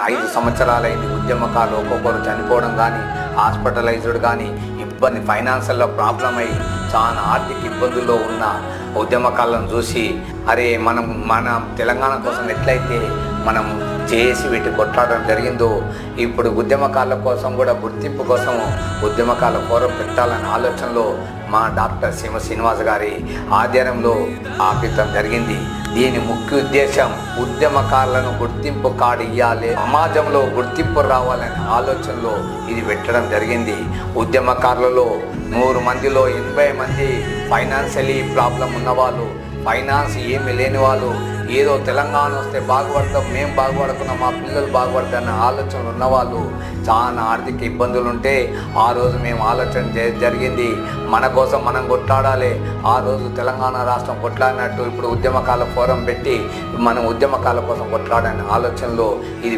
5 సంవత్సరాలైంది ఉద్యమకాలు ఒక్కొక్కరు చనిపోవడం కానీ, హాస్పిటలైజ్డ్ కానీ, ఇబ్బంది ఫైనాన్షియల్లో ప్రాబ్లం అయ్యి చాలా ఆర్థిక ఇబ్బందుల్లో ఉన్న ఉద్యమకాలను చూసి అరే మన తెలంగాణ కోసం ఎట్లయితే మనం చేసి వీటి కొట్లాడడం జరిగిందో ఇప్పుడు ఉద్యమకాల కోసం కూడా గుర్తింపు కోసం ఉద్యమకాల ఫోరం పెట్టాలనే ఆలోచనలో మా డాక్టర్ సీమ శ్రీనివాస్ గారి ఆధ్వర్యంలో ఆపించడం జరిగింది. దీని ముఖ్య ఉద్దేశం ఉద్యమకారులను గుర్తింపు కార్డు ఇవ్వాలి, సమాజంలో గుర్తింపు రావాలనే ఆలోచనలో ఇది పెట్టడం జరిగింది. ఉద్యమకారులలో 100 మందిలో 80 మంది ఫైనాన్షియలీ ప్రాబ్లం ఉన్నవాళ్ళు, ఫైనాన్స్ ఏమి లేని వాళ్ళు, ఏదో తెలంగాణ వస్తే బాగుపడతాం, మేము బాగుపడుతున్నాం, మా పిల్లలు బాగుపడతారన్న ఆలోచనలు ఉన్నవాళ్ళు, చాలా ఆర్థిక ఇబ్బందులు ఉంటే ఆ రోజు మేము ఆలోచన జరిగింది మన కోసం మనం కొట్లాడాలి. ఆ రోజు తెలంగాణ రాష్ట్రం కొట్లాడినట్టు ఇప్పుడు ఉద్యమకాల ఫోరం పెట్టి మనం ఉద్యమకాల కోసం కొట్లాడనే ఆలోచనలో ఇది